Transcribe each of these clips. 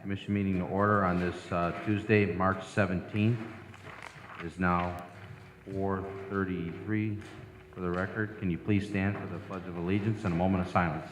Commission meeting to order on this Tuesday, March 17th. It is now 4:33 for the record. Can you please stand for the Pledge of Allegiance and a moment of silence?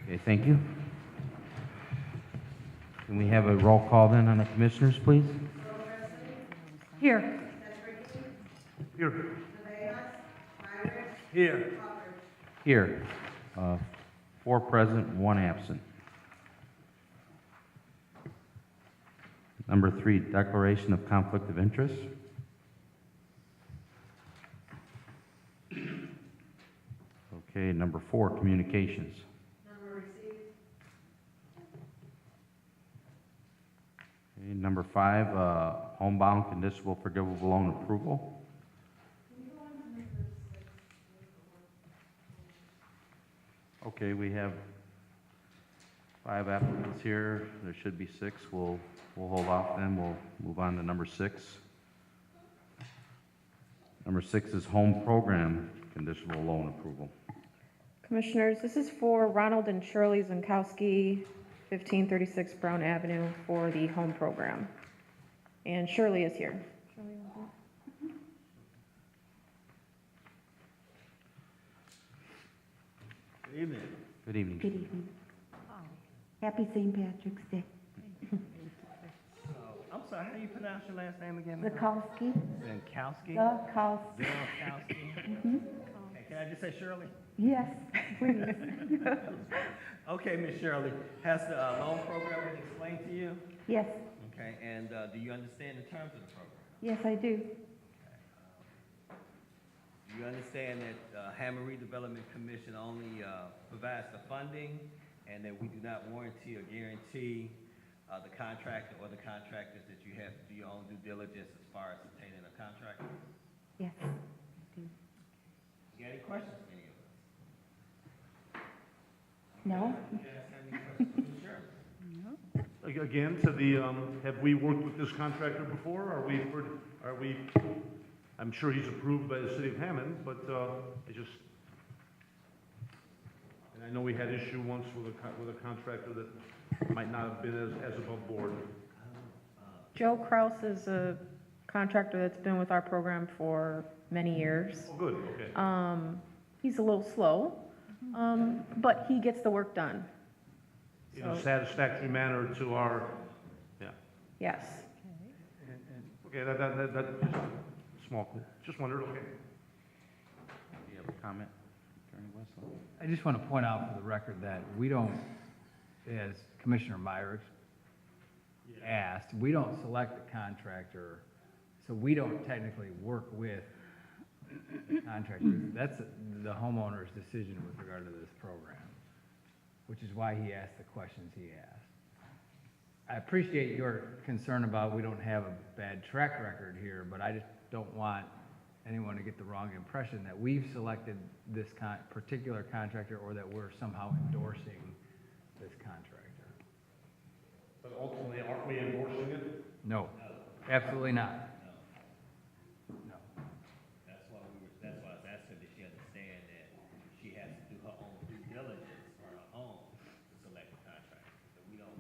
Okay, thank you. Can we have a roll call then on the commissioners, please? Here. Here. Here. Here. 4 present, 1 absent. Number 3, declaration of conflict of interest. Okay, number 4, communications. Okay, number 5, homebound conditional forgivable loan approval. Okay, we have 5 applicants here. There should be 6. We'll hold off then. We'll move on to number 6. Number 6 is home program conditional loan approval. Commissioners, this is for Ronald and Shirley Zankowski, 1536 Brown Avenue, for the home program. And Shirley is here. Good evening. Good evening. Good evening. Happy St. Patrick's Day. I'm sorry, how do you pronounce your last name again? Zakowski. Zankowski? Zakowski. Zankowski. Okay, can I just say Shirley? Yes, please. Okay, Miss Shirley, has the loan program been explained to you? Yes, Okay, and do you understand the terms of the program? yes, I do. Do you understand that Hammond Redevelopment Commission only provides the funding, and that we do not warranty or guarantee the contractor or the contractors, that you have to do your own due diligence as far as obtaining a contract? Yes. You got any questions for any of us? No? You guys have any questions? Sure. Again, to the, have we worked with this contractor before? Are we, I'm sure he's approved by the city of Hammond, but, and I know we had issue once with a contractor that might not have been as above board. Joe Kraus is a contractor that's been with our program for many years. Oh, good, okay. He's a little slow, but he gets the work done. In a satisfactory manner to our, yeah. Yes. Okay, that, small, just wondered, okay. Do you have a comment, Attorney Westlaw? I just want to point out for the record that we don't, as Commissioner Myers asked, we don't select the contractor, so we don't technically work with the contractor. That's the homeowner's decision with regard to this program, which is why he asked the questions he asked. I appreciate your concern about we don't have a bad track record here, but I just don't want anyone to get the wrong impression that we've selected this particular contractor or that we're somehow endorsing this contractor. But ultimately, aren't we endorsing it? No, absolutely not. No. That's why I was asking, did she understand that she has to do her own due diligence for her home to select a contractor? So we don't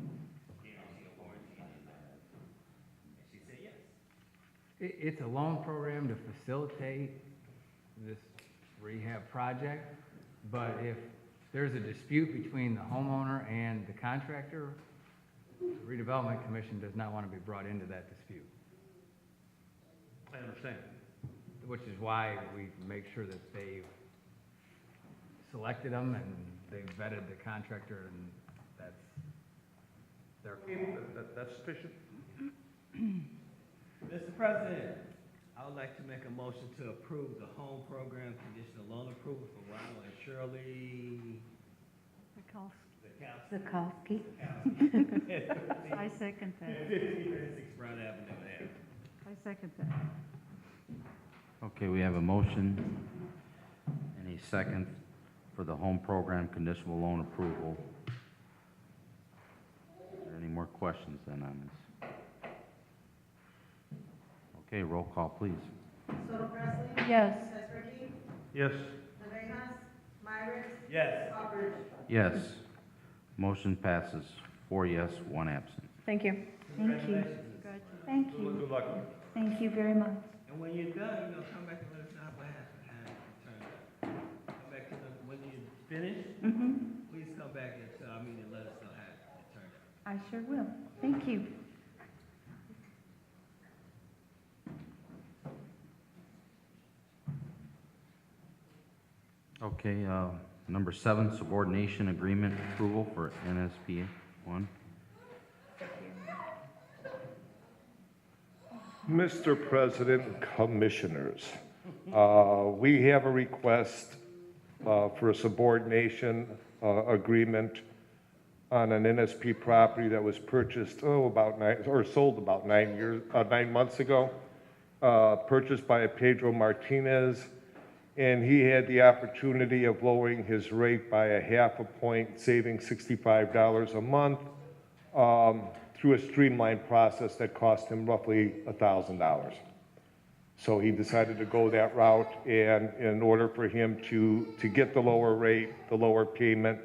guarantee a warranty in that. And she said yes. It's a loan program to facilitate this rehab project, but if there's a dispute between the homeowner and the contractor, the Redevelopment Commission does not want to be brought into that dispute, I understand. which is why we make sure that they've selected them and they've vetted the contractor, and that's their call. That's sufficient. Mr. President, I would like to make a motion to approve the home program conditional loan approval for Ronald and Shirley. Zakowski. I second that. 1536 Brown Avenue there. second that. Okay, we have a motion and a second for the home program conditional loan approval. Are there any more questions then on this? Okay, roll call, please. Soto Presley? Yes. Tesbricki? Yes. Levejas? Myrick? Yes. Hubbard? Yes. Motion passes. 4 yes, 1 absent. Thank you. Thank you. Thank you. Good luck. Thank you very much. And when you're done, come back and let us know what happened, turned out. Come back to the, when you finish, please come back and tell, and let us know how it turned out. I sure will. Thank you. Okay, number 7, subordination agreement approval for NSP 1. Mr. President, Commissioners, we have a request for a subordination agreement on an NSP property that was purchased, sold about 9 months ago, purchased by a Pedro Martinez, and he had the opportunity of lowering his rate by a half a point, saving $65 a month, through a streamlined process that cost him roughly $1,000. So he decided to go that route, and in order for him to get the lower rate, the lower payment,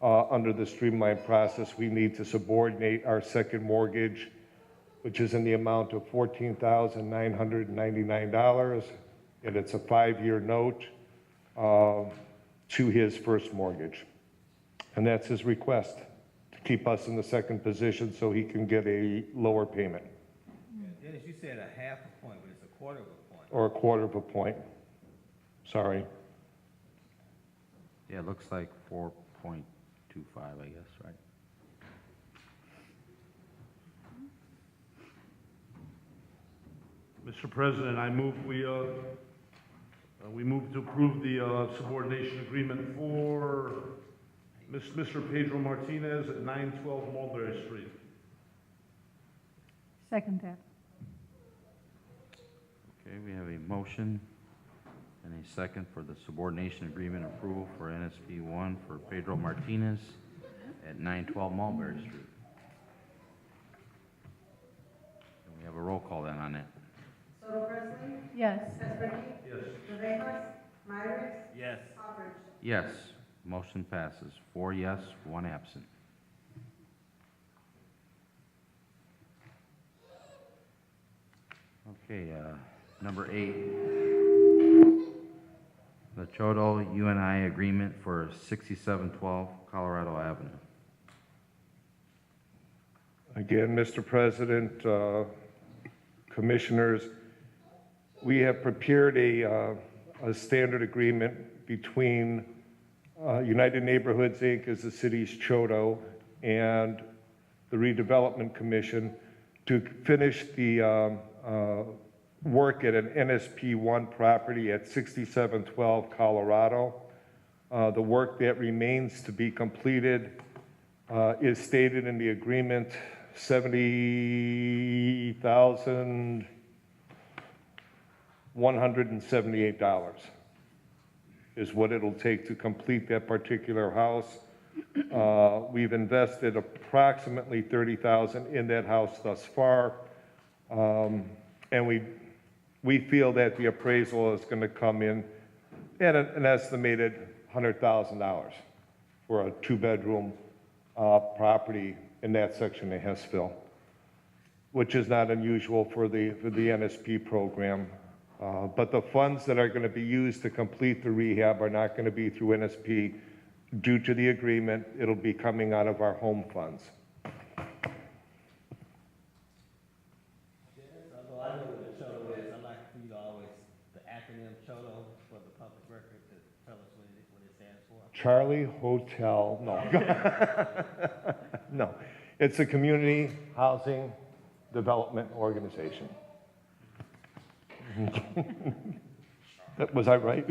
under the streamlined process, we need to subordinate our second mortgage, which is in the amount of $14,999, and it's a 5-year note to his first mortgage. And that's his request, to keep us in the second position so he can get a lower payment, Dennis, you said a half a point, but it's a quarter of a point. or a quarter of a point. Sorry. Yeah, it looks like 4.25, I guess, right? Mr. President, I move we move to approve the subordination agreement for Mr. Pedro Martinez at 912 Mulberry Street. Second that. Okay, we have a motion and a second for the subordination agreement approval for NSP 1 for Pedro Martinez at 912 Mulberry Street. And we have a roll call then on it. Soto Presley? Yes. Tesbricki? Yes. Levejas? Myrick? Yes. Hubbard? Yes, motion passes. 4 yes, 1 absent. Okay, number 8. The Chodo UNI agreement for 6712 Colorado Avenue. Again, Mr. President, Commissioners, we have prepared a standard agreement between United Neighborhoods, Inc. as the city's Chodo, and the Redevelopment Commission to finish the work at an NSP 1 property at 6712 Colorado. The work that remains to be completed is stated in the agreement, $70,178 is what it'll take to complete that particular house. We've invested approximately $30,000 in that house thus far, and we feel that the appraisal is going to come in at an estimated $100,000 for a 2-bedroom property in that section of Hessville, which is not unusual for the NSP program. But the funds that are going to be used to complete the rehab are not going to be through NSP. Due to the agreement, it'll be coming out of our home funds. Although I know what the CHOTO is, I'd like for you to always, the acronym CHOTO for the public record, to tell us what it stands for. Charlie Hotel, no. No, it's a community housing development organization. Was I right?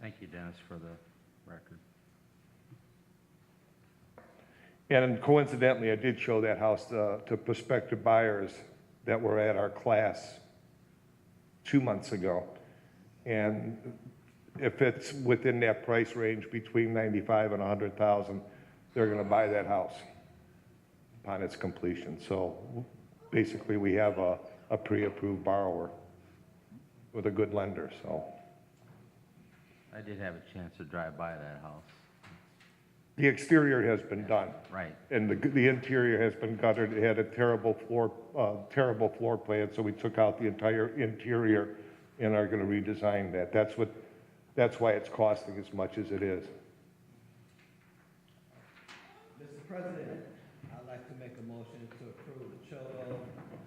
Thank you, Dennis, for the record. And coincidentally, I did show that house to prospective buyers that were at our class 2 months ago. And if it's within that price range between 95 and 100,000, they're going to buy that house upon its completion. So basically, we have a pre-approved borrower with a good lender, so. I did have a chance to drive by that house. The exterior has been done. Right. And the interior has been gutted. It had a terrible floor plan, so we took out the entire interior and are going to redesign that. That's why it's costing as much as it is. Mr. President, I'd like to make a motion to approve the Choto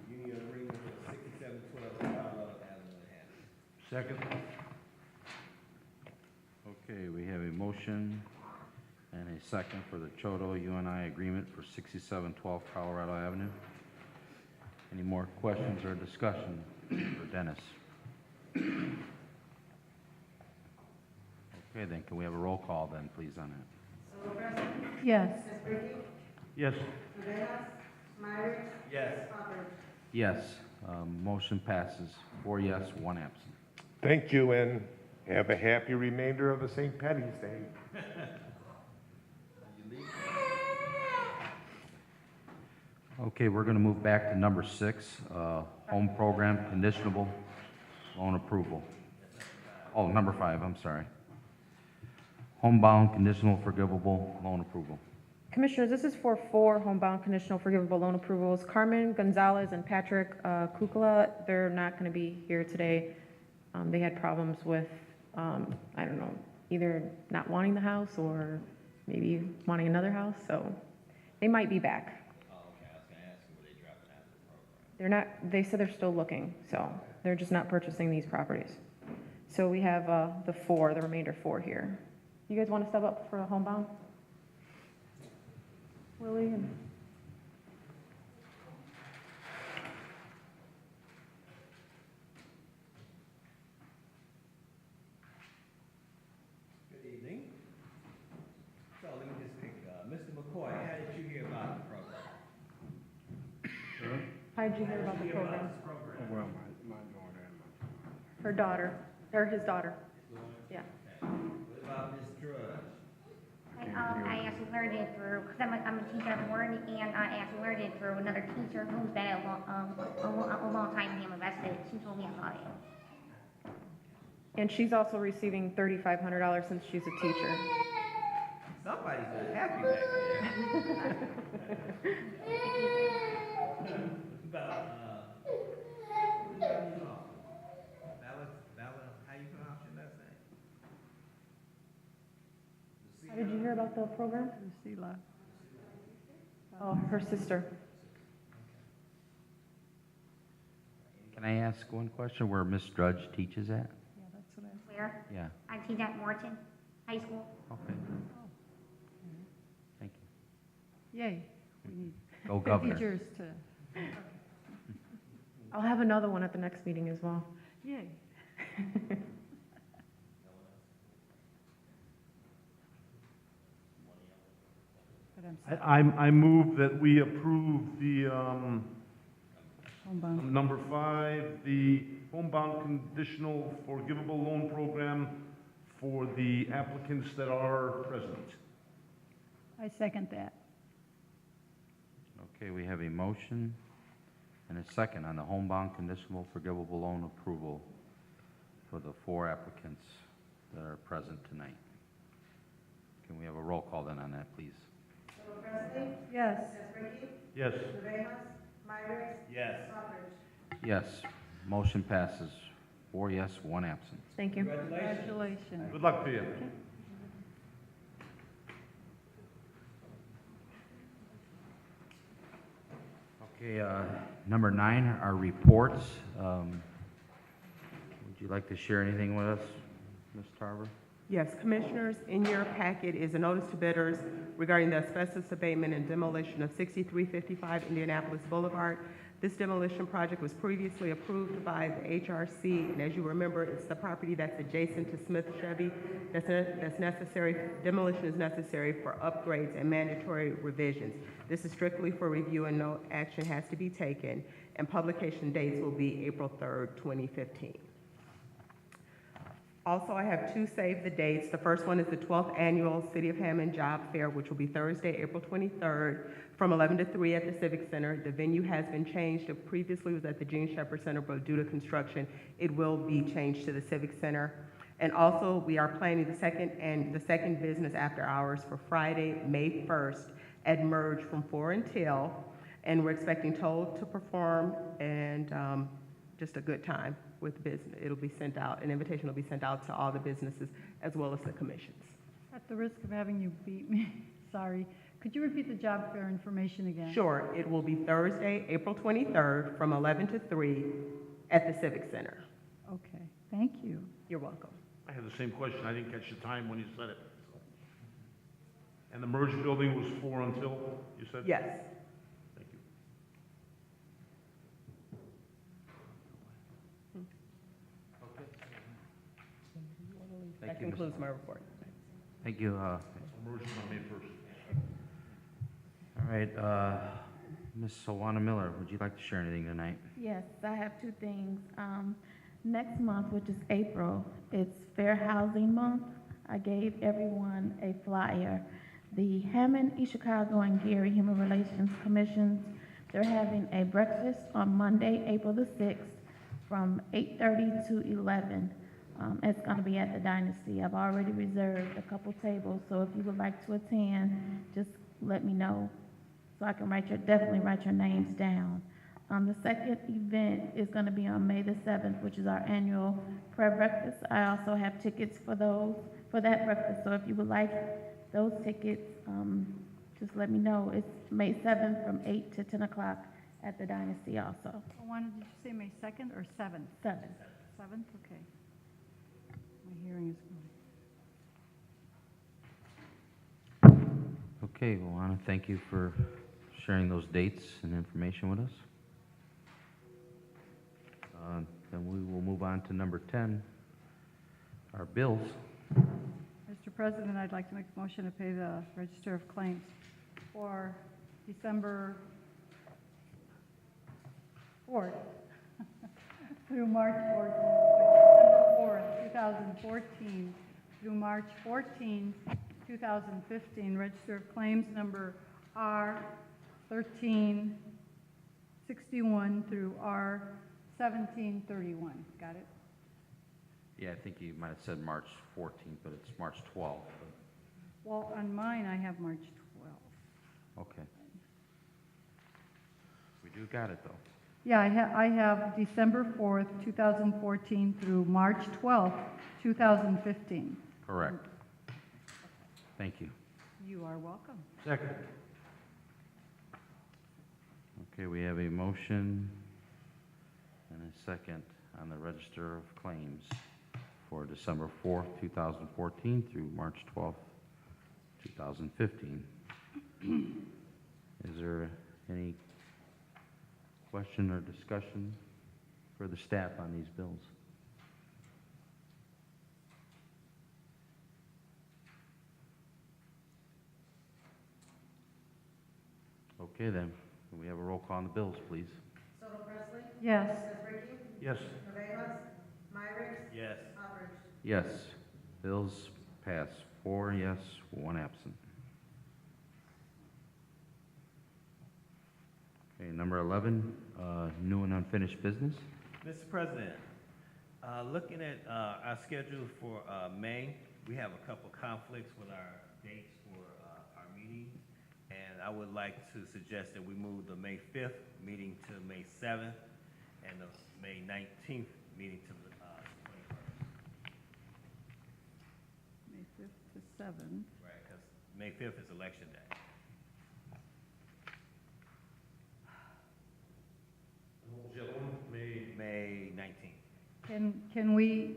Union Agreement for 6712 Colorado Avenue in Hammond. Second. Okay, we have a motion and a second for the Choto UNI agreement for 6712 Colorado Avenue. Any more questions or discussion for Dennis? Okay, then, can we have a roll call then, please, on that? Solo Presley, Yes. Esposito, Yes. Rivera, Myrick, Yes. Hopper. Yes, motion passes, 4 yes, 1 absent. Thank you, and have a happy remainder of the St. Patty's Day. Okay, we're going to move back to number 6, home program conditional loan approval. Oh, number 5, I'm sorry. Homebound conditional forgivable loan approval. Commissioners, this is for 4 homebound conditional forgivable loan approvals. Carmen Gonzalez and Patrick Kukla, they're not going to be here today. They had problems with, I don't know, either not wanting the house or maybe wanting another house, so they might be back. Oh, okay, I was gonna ask you, were they dropping out of the program? They're not, they said they're still looking, so they're just not purchasing these properties. So we have the remainder 4 here. You guys want to step up for a homebound? Willie and... Good evening. So let me just pick, Mr. McCoy, how did you hear about the program? How did you hear about the program? Well, my daughter and my Her daughter, or his daughter. Yeah. What about Ms. Drudge? I actually learned it through, because I'm a teacher at Warren, and I actually learned it through another teacher who's been a long time in invested. She told me about it. And she's also receiving $3,500 since she's a teacher. Somebody's not happy back there. About, Bella, how you pronounce your last name? How did you hear about the program? Lucila. Oh, her sister. Can I ask one question where Ms. Drudge teaches at? Yeah, that's what I. Where? Yeah, I teach at Morton High School. okay. Thank you. Yay. We need Go Governor. teachers to, I'll have another one at the next meeting as well. yay. But I'm sorry. I move that we approve the, Homebound. number 5, the homebound conditional forgivable loan program for the applicants that are present. I second that. Okay, we have a motion and a second on the homebound conditional forgivable loan approval for the 4 applicants that are present tonight. Can we have a roll call then on that, please? Solo Presley, Yes. Esposito, Yes. Rivera, Myrick, Yes. Hopper. Yes, motion passes, 4 yes, 1 absent. Thank you. Congratulations. Good luck to you. Okay, number 9 are reports. Would you like to share anything with us, Ms. Tarver? Yes, Commissioners, in your packet is a notice to bidders regarding the asbestos abatement and demolition of 6355 Indianapolis Boulevard. This demolition project was previously approved by the HRC, and as you remember, it's the property that's adjacent to Smith Chevy that's necessary, demolition is necessary for upgrades and mandatory revisions. This is strictly for review and no action has to be taken, and publication dates will be April 3rd, 2015. Also, I have two save the dates. The first one is the 12th Annual City of Hammond Job Fair, which will be Thursday, April 23rd, from 11 to 3 at the Civic Center. The venue has been changed. It previously was at the Gene Shepherd Center, but due to construction, it will be changed to the Civic Center. And also, we are planning the second business after hours for Friday, May 1st, at Merge from 4 until, and we're expecting Toll to perform and just a good time with business. It'll be sent out, an invitation will be sent out to all the businesses as well as the commissions. At the risk of having you beat me, sorry, could you repeat the job fair information again? Sure, it will be Thursday, April 23rd, from 11 to 3 at the Civic Center. Okay, thank you. You're welcome. I had the same question. I didn't catch the time when you said it. So. And the merged building was 4 until, you said? Yes. Thank you. That concludes my report. Thank you. Merged on May 1st. All right, Ms. Sawana Miller, would you like to share anything tonight? Yes, I have two things. Next month, which is April, it's Fair Housing Month. I gave everyone a flyer. The Hammond, East Chicago, and Gary Human Relations Commissions, they're having a breakfast on Monday, April the 6th, from 8:30 to 11. It's going to be at the Dynasty. I've already reserved a couple tables, so if you would like to attend, just let me know so I can definitely write your names down. The second event is going to be on May the 7th, which is our annual prayer breakfast. I also have tickets for that breakfast, so if you would like those tickets, just let me know. It's May 7th from 8 to 10 o'clock at the Dynasty also. Did you say May 2nd or 7th? 7th. 7th, okay. My hearing is going. Okay, well, I want to thank you for sharing those dates and information with us. Then we will move on to number 10, our bills. Mr. President, I'd like to make a motion to pay the Register of Claims for December 4th through March 4th, December 4th, 2014 through March 14, 2015. Register of Claims number R 1361 through R 1731. Got it? Yeah, I think you might have said March 14th, but it's March 12th. Well, on mine, I have March 12th. Okay. We do got it, though. Yeah, I have December 4th, 2014 through March 12th, 2015. Correct. Thank you. You are welcome. Second. Okay, we have a motion and a second on the Register of Claims for December 4th, 2014 through March 12th, 2015. Is there any question or discussion for the staff on these bills? Okay, then. Can we have a roll call on the bills, please? Soto Presley? Yes. Ricky? Yes. Rivas? Myrick? Yes. Albrecht? Yes. Bills pass. 4 yes, 1 absent. Okay, number 11, new and unfinished business. Mr. President, looking at our schedule for May, we have a couple conflicts with our dates for our meeting, and I would like to suggest that we move the May 5th meeting to May 7th and the May 19th meeting to the 21st. May 5th to 7th. Right, because May 5th is election day. What was the other one? May 19th. Can we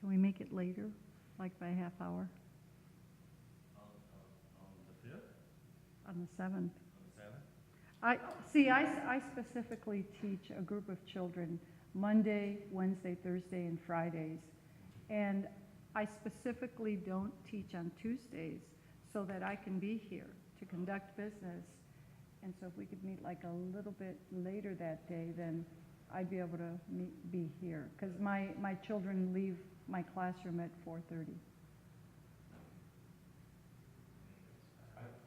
make it later, like by a half hour? On the 5th? On the 7th? On the 7th? I specifically teach a group of children Monday, Wednesday, Thursday, and Fridays. And I specifically don't teach on Tuesdays so that I can be here to conduct business. And so if we could meet like a little bit later that day, then I'd be able to be here. Because my children leave my classroom at 4:30.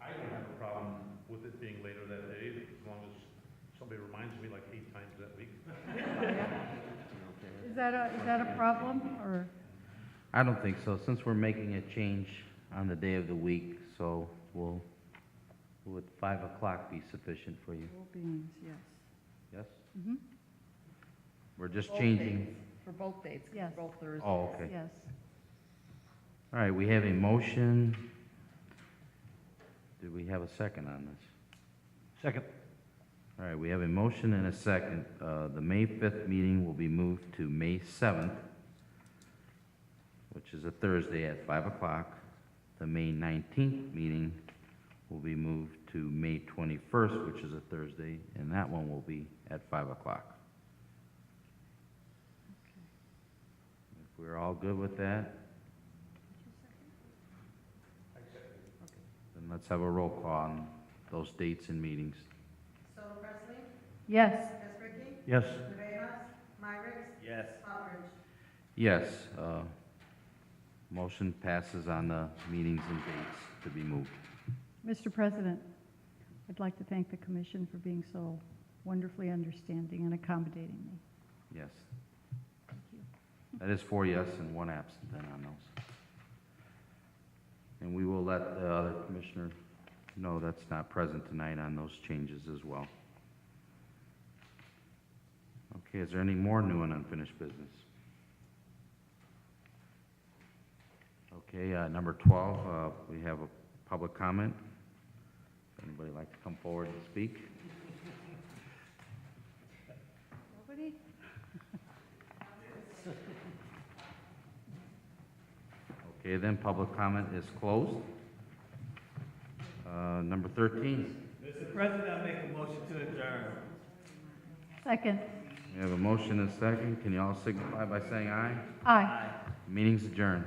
I don't have a problem with it being later that day, as long as somebody reminds me like 8 times that week. Is that a problem, or? I don't think so, since we're making a change on the day of the week, so would 5 o'clock be sufficient for you? Full beans, yes. Yes? Mm-hmm. We're just Both changing. dates, for both dates, 'cause Yes. both Thursdays. Oh, okay. Yes. All right, we have a motion. Do we have a second on this? Second. All right, we have a motion and a second. The May 5th meeting will be moved to May 7th, which is a Thursday at 5 o'clock. The May 19th meeting will be moved to May 21st, which is a Thursday, and that one will be at 5 o'clock. If we're all good with that, then let's have a roll call on those dates and meetings. Stoll Presley, Yes. Esricky, Yes. Rivas, Myrick, Yes. Hopper. Yes, motion passes on the meetings and dates to be moved. Mr. President, I'd like to thank the commission for being so wonderfully understanding and accommodating me. Yes. Thank you. That is 4 yes and 1 absent then on those. And we will let the other commissioner know that's not present tonight on those changes as well. Okay, is there any more new and unfinished business? Okay, number 12, we have a public comment. Anybody like to come forward and speak? Nobody? Okay, then public comment is closed. Number 13. Mr. President, I make a motion to adjourn. Second. We have a motion and a second. Can you all signify by saying aye? Aye. Aye. Meeting's adjourned.